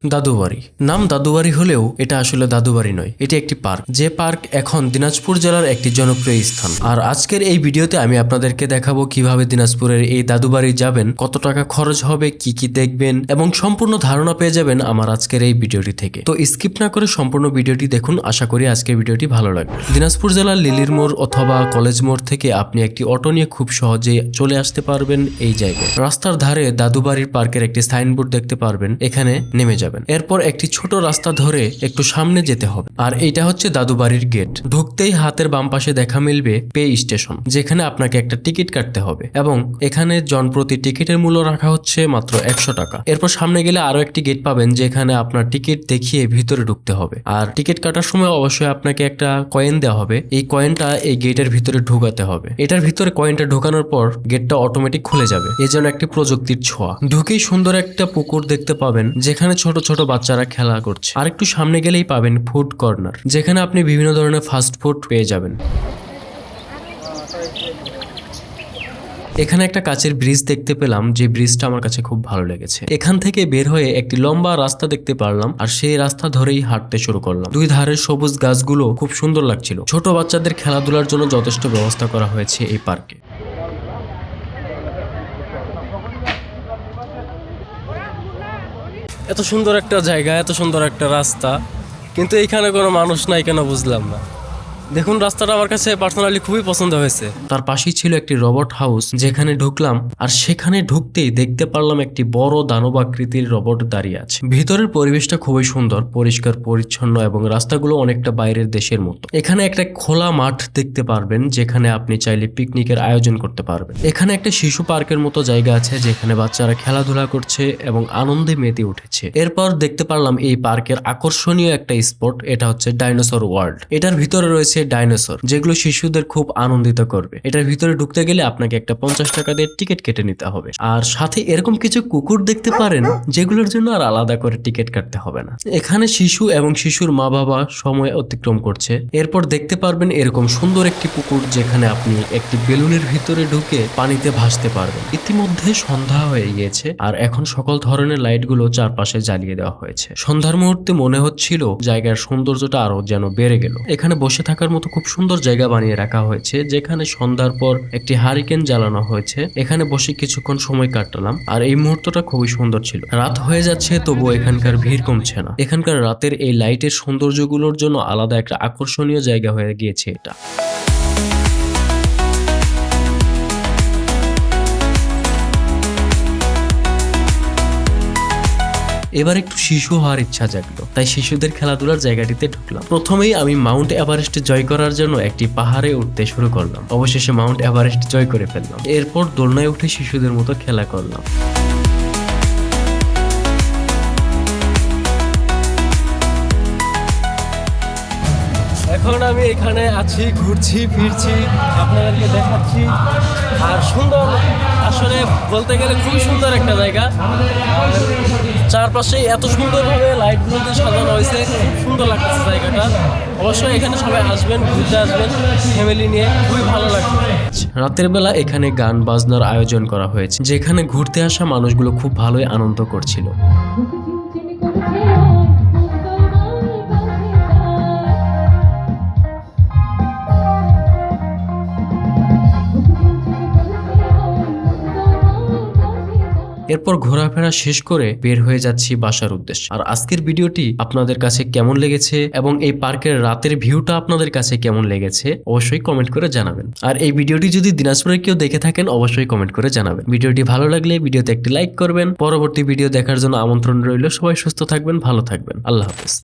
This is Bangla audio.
দাদুবাড়ি নাম দাদুবাড়ি হলেও এটা আসলে দাদুবাড়ি নয়, এটি একটি পার্ক। যে পার্ক এখন দিনাজপুর জেলার একটি জনপ্রিয় স্থান। আর আজকের এই ভিডিওতে আমি আপনাদেরকে দেখাবো কিভাবে দিনাজপুরের এই দাদুবাড়ি যাবেন, কত টাকা খরচ হবে, কি কি দেখবেন এবং সম্পূর্ণ ধারণা পেয়ে যাবেন আমার আজকের এই ভিডিওটি থেকে। তো স্কিপ না করে সম্পূর্ণ ভিডিওটি দেখুন, আশা করি আজকের ভিডিওটি ভালো লাগবে। দিনাজপুর জেলার লিলির মোড় অথবা কলেজ মোড় থেকে আপনি একটি অটো নিয়ে খুব সহজে চলে আসতে পারবেন এই জায়গায়। রাস্তার ধারে দাদুবাড়ির পার্কের একটি সাইনবোর্ড দেখতে পারবেন, এখানে নেমে যাবেন। এরপর একটি ছোট রাস্তা ধরে একটু সামনে যেতে হবে, আর এটা হচ্ছে দাদুবাড়ির গেট। ঢুকতেই হাতের বাম পাশে দেখা মিলবে পে স্টেশন, যেখানে আপনাকে একটা টিকিট কাটতে হবে এবং এখানে জনপ্রতি টিকিটের মূল্য রাখা হচ্ছে মাত্র 100 টাকা। এরপর সামনে গেলে আরো একটি গেট পাবেন, যেখানে আপনার টিকিট দেখিয়ে ভিতরে ঢুকতে হবে। আর টিকিট কাটার সময় অবশ্যই আপনাকে একটা কয়েন দেওয়া হবে, এই কয়েনটা এই গেটের ভিতরে ঢুকাতে হবে। এটার ভিতরে কয়েনটা ঢোকানোর পর গেটটা অটোমেটিক খুলে যাবে, এই জন্য একটি প্রযুক্তির ছোঁয়া। ঢুকেই সুন্দর একটা পুকুর দেখতে পাবেন, যেখানে ছোট ছোট বাচ্চারা খেলা করছে। আর একটু সামনে গেলেই পাবেন ফুড কর্নার, যেখানে আপনি বিভিন্ন ধরনের ফাস্ট ফুড পেয়ে যাবেন। এখানে একটা কাচের ব্রিজ দেখতে পেলাম, যে ব্রিজটা আমার কাছে খুব ভালো লেগেছে। এখান থেকে বের হয়ে একটি লম্বা রাস্তা দেখতে পারলাম, আর সেই রাস্তা ধরেই হাঁটতে শুরু করলাম। দুই ধারের সবুজ গাছগুলো খুব সুন্দর লাগছিল। ছোট বাচ্চাদের খেলাধুলার জন্য যথেষ্ট ব্যবস্থা করা হয়েছে এই পার্কে। এত সুন্দর একটা জায়গা, এত সুন্দর একটা রাস্তা, কিন্তু এইখানে কোনো মানুষ নাই কেন বুঝলাম না। দেখুন, রাস্তাটা আমার কাছে পার্সোনালি খুবই পছন্দ হয়েছে। তার পাশেই ছিল একটি রোবট হাউস, যেখানে ঢুকলাম আর সেখানে ঢুকতেই দেখতে পারলাম একটি বড় দানবাকৃতির রোবট দাঁড়িয়ে আছে। ভিতরের পরিবেশটা খুবই সুন্দর, পরিষ্কার পরিচ্ছন্ন এবং রাস্তাগুলো অনেকটা বাইরের দেশের মতো। এখানে একটা খোলা মাঠ দেখতে পারবেন, যেখানে আপনি চাইলে পিকনিকের আয়োজন করতে পারবেন। এখানে একটা শিশু পার্কের মতো জায়গা আছে, যেখানে বাচ্চারা খেলাধুলা করছে এবং আনন্দে মেতে উঠেছে। এরপর দেখতে পারলাম এই পার্কের আকর্ষণীয় একটা স্পট, এটা হচ্ছে ডাইনোসর ওয়ার্ল্ড। এটার ভিতরে রয়েছে ডাইনোসর, যেগুলো শিশুদের খুব আনন্দিত করবে। এটার ভিতরে ঢুকতে গেলে আপনাকে একটা 50 টাকা দিয়ে টিকিট কেটে নিতে হবে। আর সাথে এরকম কিছু কুকুর দেখতে পারেন, যেগুলোর জন্য আর আলাদা করে টিকিট কাটতে হবে না। এখানে শিশু এবং শিশুর মা বাবা সময় অতিক্রম করছে। এরপর দেখতে পারবেন এরকম সুন্দর একটি পুকুর, যেখানে আপনি একটি বেলুনের ভিতরে ঢুকে পানিতে ভাসতে পারবেন। ইতিমধ্যে সন্ধ্যা হয়ে গিয়েছে, আর এখন সকল ধরনের লাইটগুলো চারপাশে জ্বালিয়ে দেওয়া হয়েছে। সন্ধ্যার মুহূর্তে মনে হচ্ছিল জায়গার সৌন্দর্যটা আরো যেন বেড়ে গেল। এখানে বসে থাকার মতো খুব সুন্দর জায়গা বানিয়ে রাখা হয়েছে, যেখানে সন্ধ্যার পর একটি হারিকেন জ্বালানো হয়েছে। এখানে বসে কিছুক্ষণ সময় কাটালাম, আর এই মুহূর্তটা খুবই সুন্দর ছিল। রাত হয়ে যাচ্ছে, তবুও এখানকার ভিড় কমছে না। এখানকার রাতের এই লাইটের সৌন্দর্যগুলোর জন্য আলাদা একটা আকর্ষণীয় জায়গা হয়ে গিয়েছে এটা। এবার একটু শিশু হওয়ার ইচ্ছা জাগলো, তাই শিশুদের খেলাধুলার জায়গাটিতে ঢুকলাম। প্রথমেই আমি মাউন্ট এভারেস্ট জয় করার জন্য একটি পাহাড়ে উঠতে শুরু করলাম। অবশেষে মাউন্ট এভারেস্ট জয় করে ফেললাম। এরপর দোলনায় উঠে শিশুদের মতো খেলা করলাম। এখন আমি এখানে আছি, ঘুরছি ফিরছি, আপনাদেরকে দেখাচ্ছি। আর সুন্দর, আসলে বলতে গেলে খুবই সুন্দর একটা জায়গা। চারপাশে এত সুন্দরভাবে লাইটগুলো দিয়ে সাজানো হয়েছে, খুব সুন্দর লাগতেছে জায়গাটা। অবশ্যই এখানে সবাই আসবেন, ঘুরতে আসবেন ফ্যামিলি নিয়ে, খুবই ভালো লাগবে। রাতের বেলা এখানে গান বাজনার আয়োজন করা হয়েছে, যেখানে ঘুরতে আসা মানুষগুলো খুব ভালোই আনন্দ করছিল। এরপর ঘোরাফেরা শেষ করে বের হয়ে যাচ্ছি বাসার উদ্দেশ্যে। আর আজকের ভিডিওটি আপনাদের কাছে কেমন লেগেছে এবং এই পার্কের রাতের ভিউটা আপনাদের কাছে কেমন লেগেছে অবশ্যই কমেন্ট করে জানাবেন। আর এই ভিডিওটি যদি দিনাজপুরের কেউ দেখে থাকেন, অবশ্যই কমেন্ট করে জানাবেন। ভিডিওটি ভালো লাগলে ভিডিওতে একটি লাইক করবেন। পরবর্তী ভিডিও দেখার জন্য আমন্ত্রণ রইল। সবাই সুস্থ থাকবেন, ভালো থাকবেন। আল্লাহ হাফেজ।